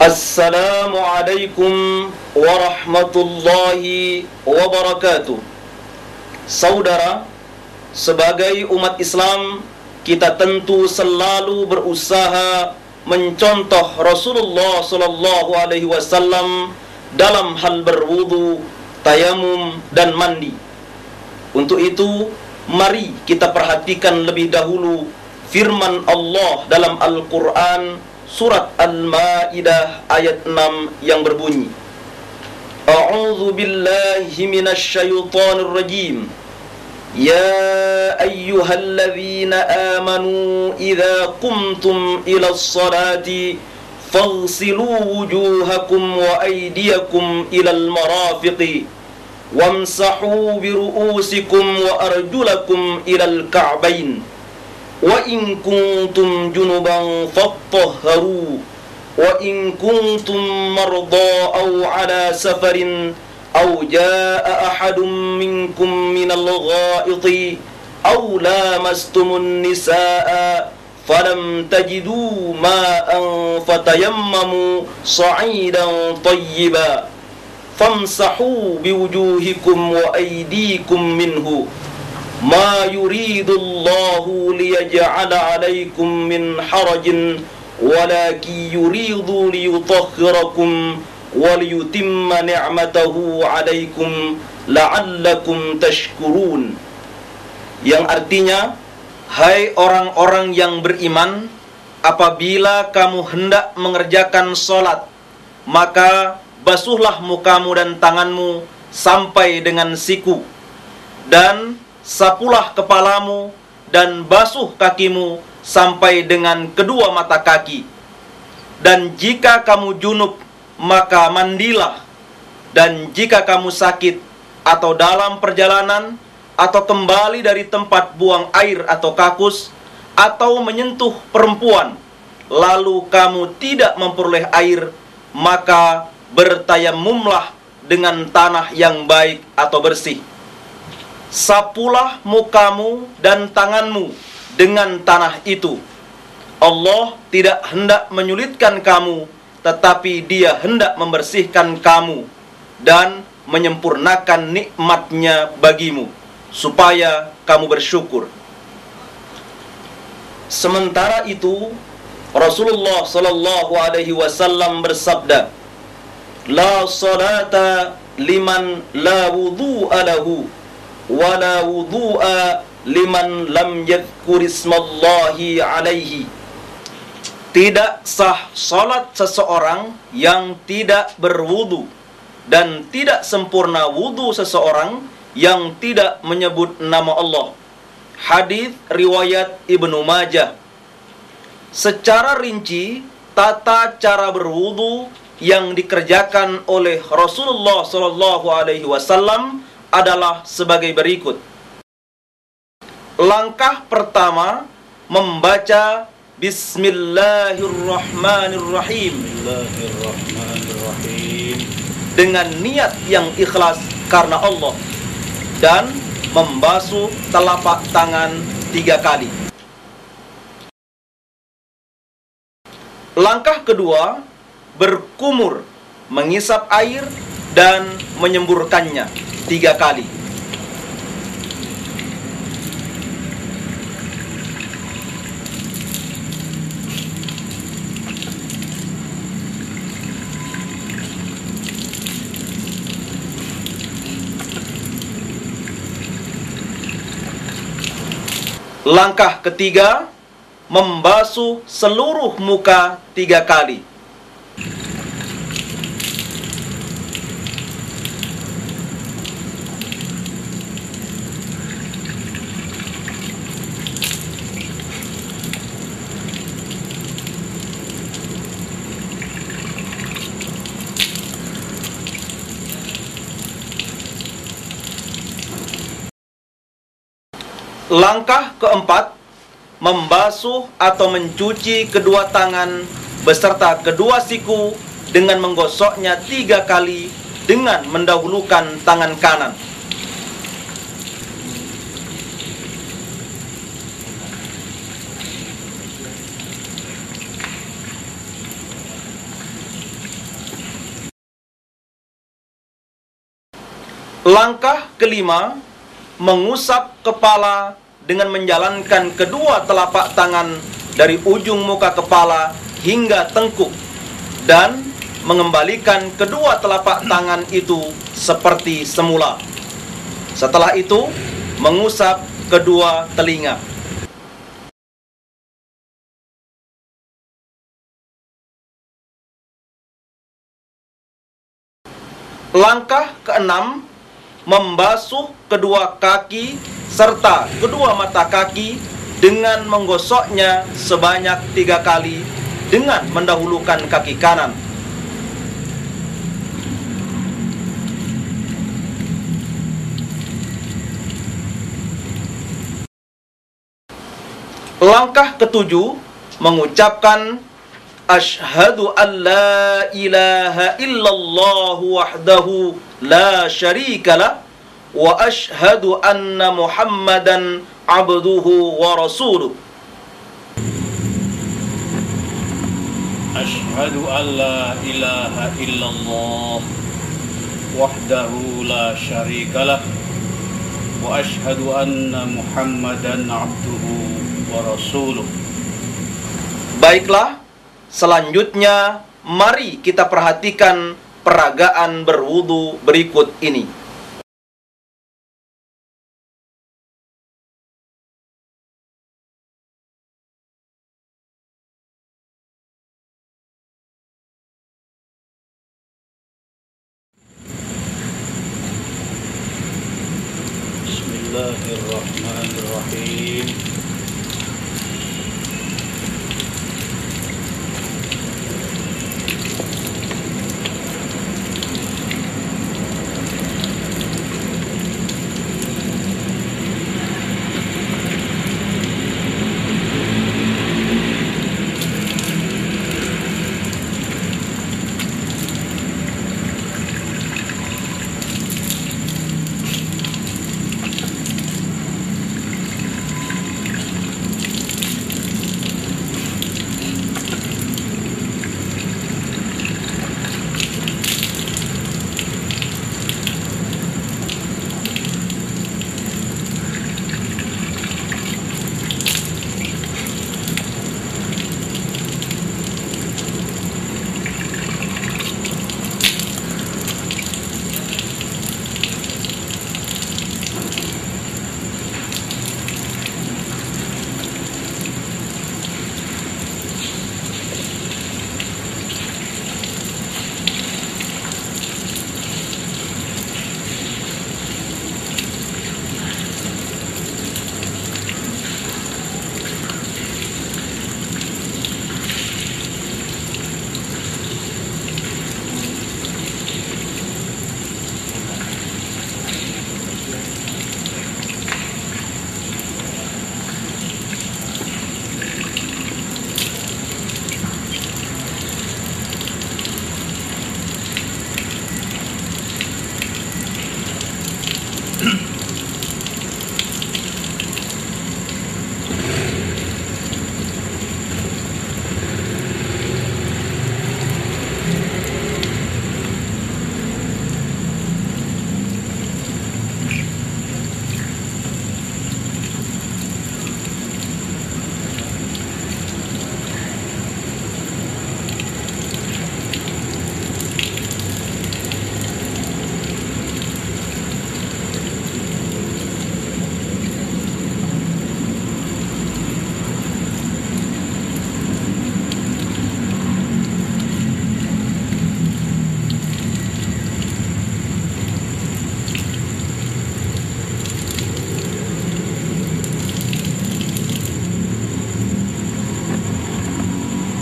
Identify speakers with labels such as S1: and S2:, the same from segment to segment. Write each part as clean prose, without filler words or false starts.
S1: Assalamualaikum warahmatullahi wabarakatuh. Saudara, sebagai umat Islam, kita tentu selalu berusaha mencontoh Rasulullah SAW dalam hal berwudu, tayamum, dan mandi. Untuk itu, mari kita perhatikan lebih dahulu firman Allah dalam Al-Quran Surat Al-Ma'idah ayat 6 yang berbunyi, A'udzu billahi minasy syaithanir rajim. Ya ayyuhalladzina amanu idza qumtum ilas salati faghsilu wujuhakum wa aydiyakum ilal marafiqi wamsahu bi ru'usikum wa arjulakum ilal ka'bain. Wa in kuntum junuban fattahharu wa in kuntum marda aw ala safarin aw jaa ahadun minkum minal gha'iti aw lamastumun nisaa falam tajidu ma'an fatayammamu sa'idan tayyiban famsahu biwujuhikum wa aydikum minhu ma yuridullahu liyaj'ala 'alaikum min harajin walakin yuridu liyutahhirakum wa liyutimma ni'matahu 'alaikum la'allakum tashkurun. Yang artinya, hai orang-orang yang beriman, apabila kamu hendak mengerjakan salat, maka basuhlah mukamu dan tanganmu sampai dengan siku, dan sapulah kepalamu dan basuh kakimu sampai dengan kedua mata kaki. Dan jika kamu junub, maka mandilah. Dan jika kamu sakit atau dalam perjalanan atau kembali dari tempat buang air atau kakus atau menyentuh perempuan, lalu kamu tidak memperoleh air, maka bertayamumlah dengan tanah yang baik atau bersih. Sapulah mukamu dan tanganmu dengan tanah itu. Allah tidak hendak menyulitkan kamu, tetapi Dia hendak membersihkan kamu dan menyempurnakan nikmat-Nya bagimu, supaya kamu bersyukur. Sementara itu, Rasulullah SAW bersabda, La salata liman la wudu'a lahu wala wudu'a liman lam yadhkurismallahi alaihi. Tidak sah salat seseorang yang tidak berwudu, dan tidak sempurna wudu seseorang yang tidak menyebut nama Allah. Hadis riwayat Ibnu Majah. Secara rinci, tata cara berwudu yang dikerjakan oleh Rasulullah SAW adalah sebagai berikut. Langkah pertama, membaca Bismillahirrahmanirrahim dengan niat yang ikhlas karena Allah, dan membasuh telapak tangan 3 kali. Langkah kedua, berkumur, mengisap air dan menyemburkannya 3 kali. Langkah ketiga, membasuh seluruh muka 3 kali. Langkah keempat, membasuh atau mencuci kedua tangan beserta kedua siku dengan menggosoknya 3 kali dengan mendahulukan tangan kanan. Langkah kelima, mengusap kepala dengan menjalankan kedua telapak tangan dari ujung muka kepala hingga tengkuk dan mengembalikan kedua telapak tangan itu seperti semula. Setelah itu, mengusap kedua telinga. Langkah keenam, membasuh kedua kaki serta kedua mata kaki dengan menggosoknya sebanyak 3 kali dengan mendahulukan kaki kanan. Langkah ketujuh, mengucapkan Asyhadu an la ilaha illallah wahdahu la syarikalah wa asyhadu anna Muhammadan abduhu wa rasuluh.
S2: Asyhadu an la ilaha illallah wahdahu la syarikalah wa asyhadu anna Muhammadan abduhu wa rasuluh.
S1: Baiklah, selanjutnya mari kita perhatikan peragaan berwudu berikut ini.
S2: Bismillahirrahmanirrahim.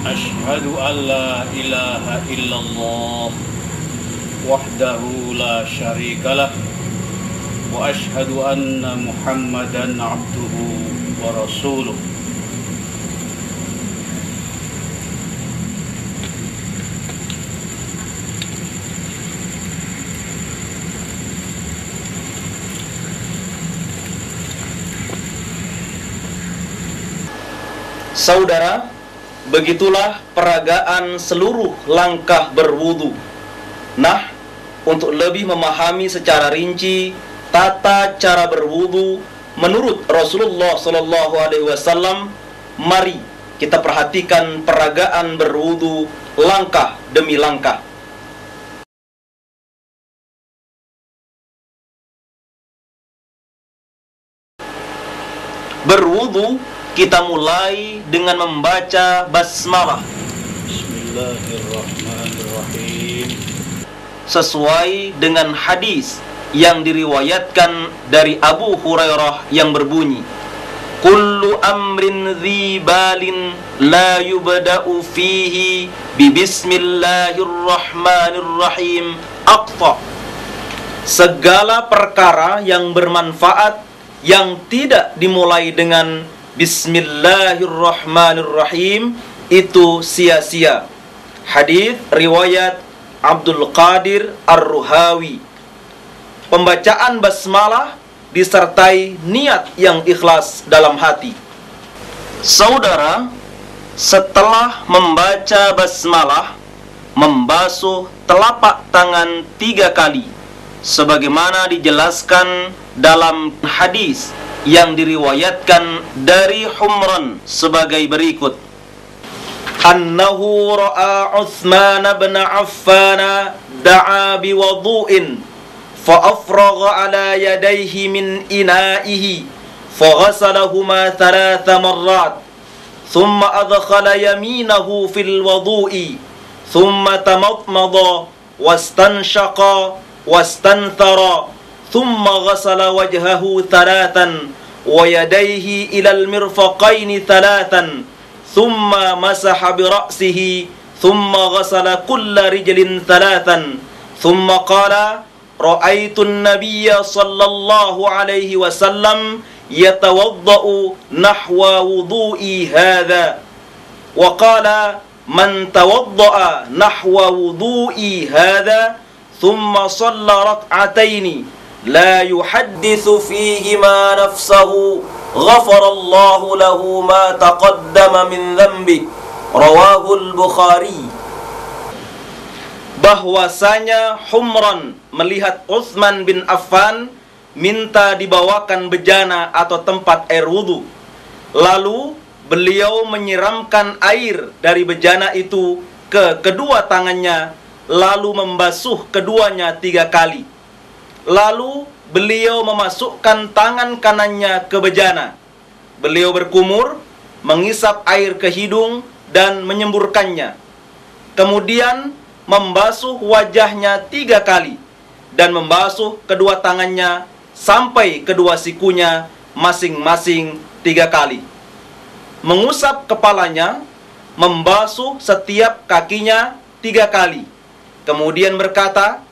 S2: Asyhadu an la ilaha illallah wahdahu la syarikalah wa asyhadu anna Muhammadan abduhu wa rasuluh.
S1: Saudara, begitulah peragaan seluruh langkah berwudu. Nah, untuk lebih memahami secara rinci tata cara berwudu menurut Rasulullah Shallallahu Alaihi Wasallam, mari kita perhatikan peragaan berwudu langkah demi langkah. Berwudu kita mulai dengan membaca basmalah.
S2: Bismillahirrahmanirrahim.
S1: Sesuai dengan hadis yang diriwayatkan dari Abu Hurairah yang berbunyi, kullu amrin dhi balin la yubda'u fihi bi bismillahirrahmanirrahim aqta. Segala perkara yang bermanfaat yang tidak dimulai dengan bismillahirrahmanirrahim itu sia-sia. Hadis riwayat Abdul Qadir Ar-Ruhawi. Pembacaan basmalah disertai niat yang ikhlas dalam hati. Saudara, setelah membaca basmalah, membasuh telapak tangan 3 kali, sebagaimana dijelaskan dalam hadis yang diriwayatkan dari Humran sebagai berikut. Annahu ra'a Utsman bin Affan da'a biwudu'in fa'afragha ala yadayhi min ina'ihi faghasalahuma 3 marrat thumma adkhala yaminahu fil wudu'i thumma tamadmada wastanshaqa wastanthara thumma ghasala wajhahu 3 wa yadayhi ila al-mirfaqaini 3 thumma masaha bi ra'sihi thumma ghasala kulla rijlin 3 thumma qala ra'aitu an-nabiyya sallallahu alaihi wasallam yatawaddau nahwa wudu'i hadha wa qala man tawadda'a nahwa wudu'i hadha thumma shalla rak'ataini la yuhaddithu fihima nafsahu ghafarallahu lahu ma taqaddama min dhanbi. Rawahul Bukhari. Bahwasanya Humran melihat Utsman bin Affan minta dibawakan bejana atau tempat air wudu. Lalu beliau menyiramkan air dari bejana itu ke kedua tangannya, lalu membasuh keduanya 3 kali. Lalu beliau memasukkan tangan kanannya ke bejana. Beliau berkumur, mengisap air ke hidung dan menyemburkannya. Kemudian membasuh wajahnya 3 kali dan membasuh kedua tangannya sampai kedua sikunya masing-masing 3 kali. Mengusap kepalanya, membasuh setiap kakinya 3 kali. Kemudian berkata,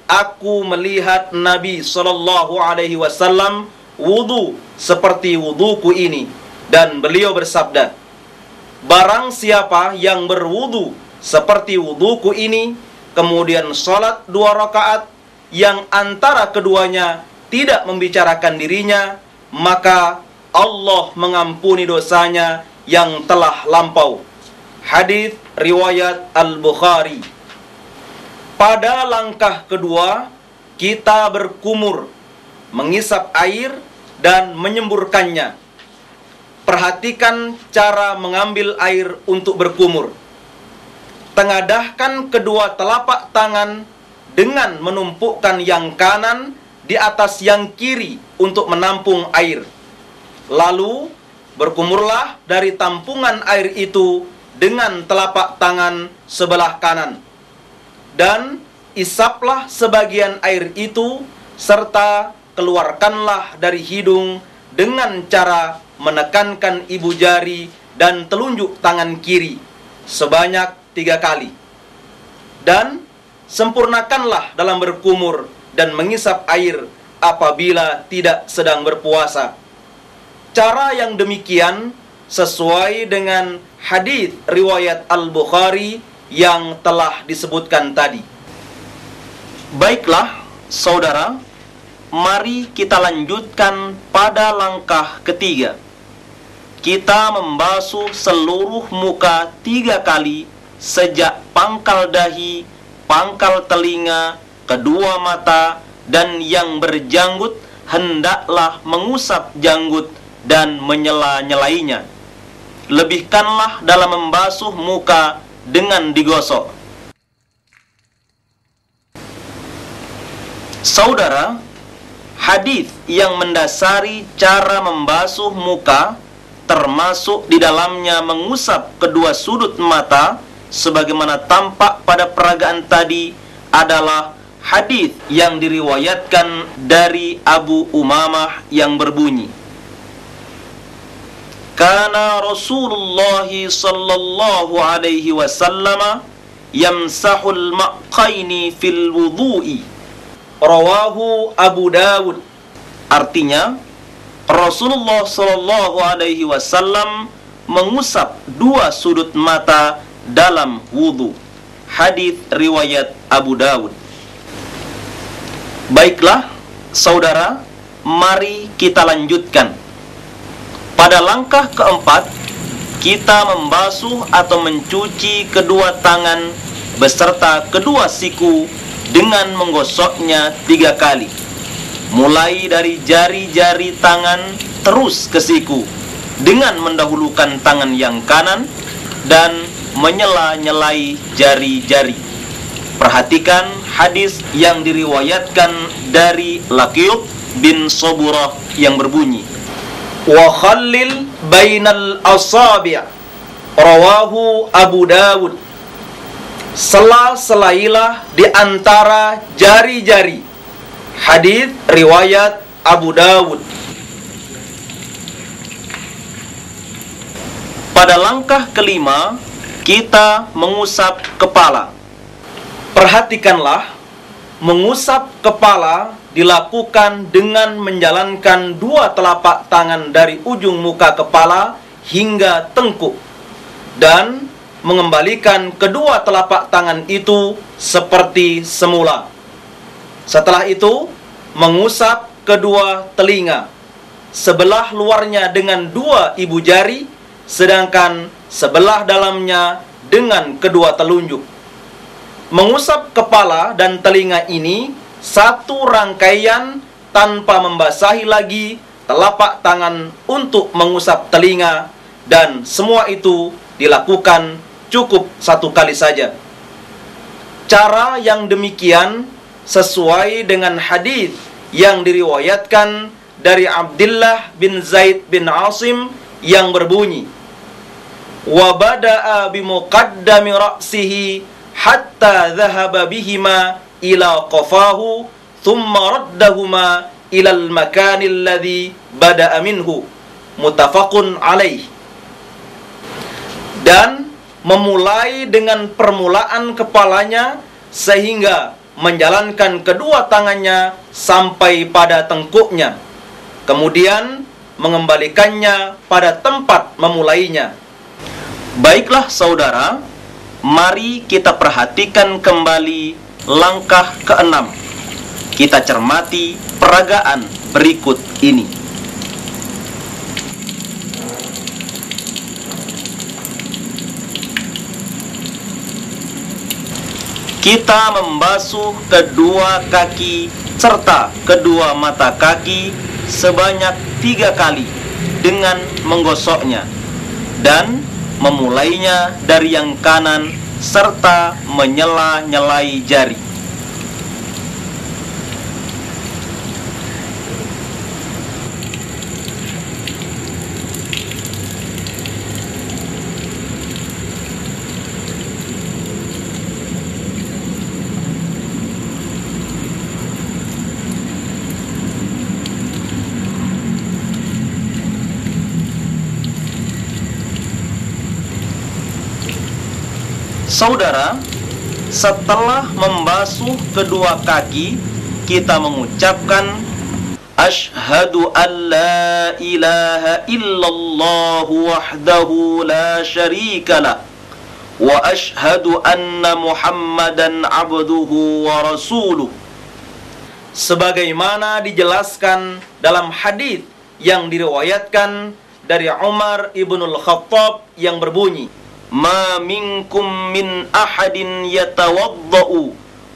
S1: aku melihat Nabi Sallallahu Alaihi Wasallam wudu seperti wuduku ini, dan beliau bersabda, barang siapa yang berwudu seperti wuduku ini, kemudian sholat 2 rakaat yang antara keduanya tidak membicarakan dirinya, maka Allah mengampuni dosanya yang telah lampau. Hadis riwayat Al-Bukhari. Pada langkah kedua, kita berkumur, mengisap air dan menyemburkannya. Perhatikan cara mengambil air untuk berkumur. Tengadahkan kedua telapak tangan dengan menumpukkan yang kanan di atas yang kiri untuk menampung air. Lalu berkumurlah dari tampungan air itu dengan telapak tangan sebelah kanan. Dan isaplah sebagian air itu serta keluarkanlah dari hidung dengan cara menekankan ibu jari dan telunjuk tangan kiri sebanyak 3 kali. Dan sempurnakanlah dalam berkumur dan mengisap air apabila tidak sedang berpuasa. Cara yang demikian sesuai dengan hadis riwayat Al-Bukhari yang telah disebutkan tadi. Baiklah, saudara, mari kita lanjutkan pada langkah ketiga. Kita membasuh seluruh muka 3 kali sejak pangkal dahi, pangkal telinga, kedua mata, dan yang berjanggut hendaklah mengusap janggut dan menyela-nyelainya. Lebihkanlah dalam membasuh muka dengan digosok. Saudara, hadis yang mendasari cara membasuh muka, termasuk di dalamnya mengusap kedua sudut mata, sebagaimana tampak pada peragaan tadi, adalah hadis yang diriwayatkan dari Abu Umamah yang berbunyi, Kana Rasulullah sallallahu alaihi wasallam yamsahul ma'qaini fil wudu'i. Rawahu Abu Dawud. Artinya, Rasulullah sallallahu alaihi wasallam mengusap dua sudut mata dalam wudu. Hadis riwayat Abu Dawud. Baiklah, saudara, mari kita lanjutkan. Pada langkah keempat, kita membasuh atau mencuci kedua tangan beserta kedua siku dengan menggosoknya 3 kali. Mulai dari jari-jari tangan terus ke siku dengan mendahulukan tangan yang kanan dan menyela-nyelai jari-jari. Perhatikan hadis yang diriwayatkan dari Laqiyub bin Saburah yang berbunyi, Wa khallil bainal asabi'. Rawahu Abu Dawud. Sela-selailah di antara jari-jari. Hadis riwayat Abu Dawud. Pada langkah kelima, kita mengusap kepala. Perhatikanlah, mengusap kepala dilakukan dengan menjalankan dua telapak tangan dari ujung muka kepala hingga tengkuk dan mengembalikan kedua telapak tangan itu seperti semula. Setelah itu, mengusap kedua telinga, sebelah luarnya dengan 2 ibu jari, sedangkan sebelah dalamnya dengan kedua telunjuk. Mengusap kepala dan telinga ini satu rangkaian tanpa membasahi lagi telapak tangan untuk mengusap telinga, dan semua itu dilakukan cukup 1 kali saja. Cara yang demikian sesuai dengan hadis yang diriwayatkan dari Abdullah bin Zaid bin Asim yang berbunyi, Wa bada'a bimuqaddami ra'sihi hatta dhahaba bihima ila qafahu thumma raddahuma ila al-makani alladhi bada'a minhu. Muttafaqun alaih. Dan memulai dengan permulaan kepalanya sehingga menjalankan kedua tangannya sampai pada tengkuknya, kemudian mengembalikannya pada tempat memulainya. Baiklah saudara, mari kita perhatikan kembali langkah ke-6. Kita cermati peragaan berikut ini. Kita membasuh kedua kaki serta kedua mata kaki sebanyak 3 kali dengan menggosoknya dan memulainya dari yang kanan serta menyela-nyelai jari. Saudara, setelah membasuh kedua kaki, kita mengucapkan Asyhadu an la ilaha illallah wahdahu la syarikalah wa asyhadu anna Muhammadan abduhu wa rasuluh. Sebagaimana dijelaskan dalam hadis yang diriwayatkan dari Umar ibnul Khattab yang berbunyi, Ma minkum min ahadin yatawadda'u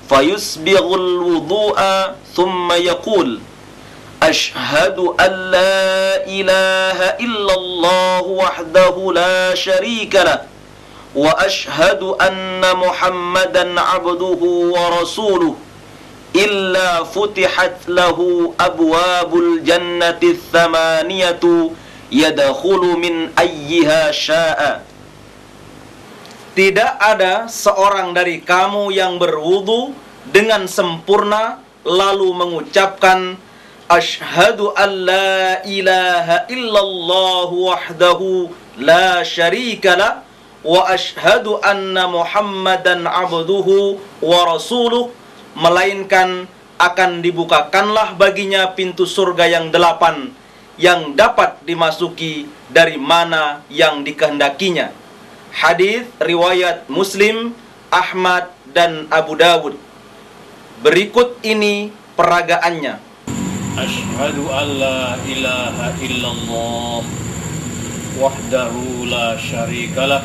S1: fayusbighul wudu'a thumma yaqul Ashhadu an la ilaha illallah wahdahu la syarika lah wa ashhadu anna Muhammadan abduhu wa rasuluh illa futihat lahu abwabul jannati thamaniyatu yadkhulu min ayyiha sya'a. Tidak ada seorang dari kamu yang berwudu dengan sempurna lalu mengucapkan Ashhadu an la ilaha illallah wahdahu la syarika lah wa ashhadu anna Muhammadan abduhu wa rasuluh, melainkan akan dibukakanlah baginya pintu surga yang 8 yang dapat dimasuki dari mana yang dikehendakinya. Hadis riwayat Muslim, Ahmad dan Abu Dawud. Berikut ini peragaannya.
S2: Ashhadu an la ilaha illallah wahdahu la syarika lah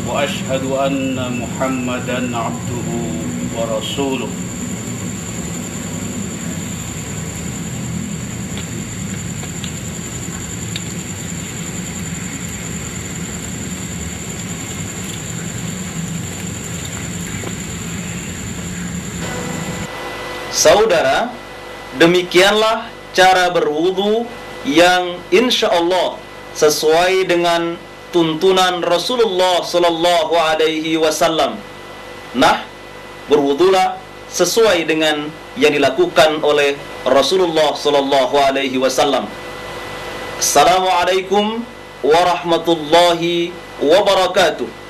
S2: wa ashhadu anna Muhammadan abduhu wa rasuluh.
S1: Saudara, demikianlah cara berwudu yang insya Allah sesuai dengan tuntunan Rasulullah Sallallahu Alaihi Wasallam. Nah, berwudulah sesuai dengan yang dilakukan oleh Rasulullah Sallallahu Alaihi Wasallam. Assalamualaikum warahmatullahi wabarakatuh.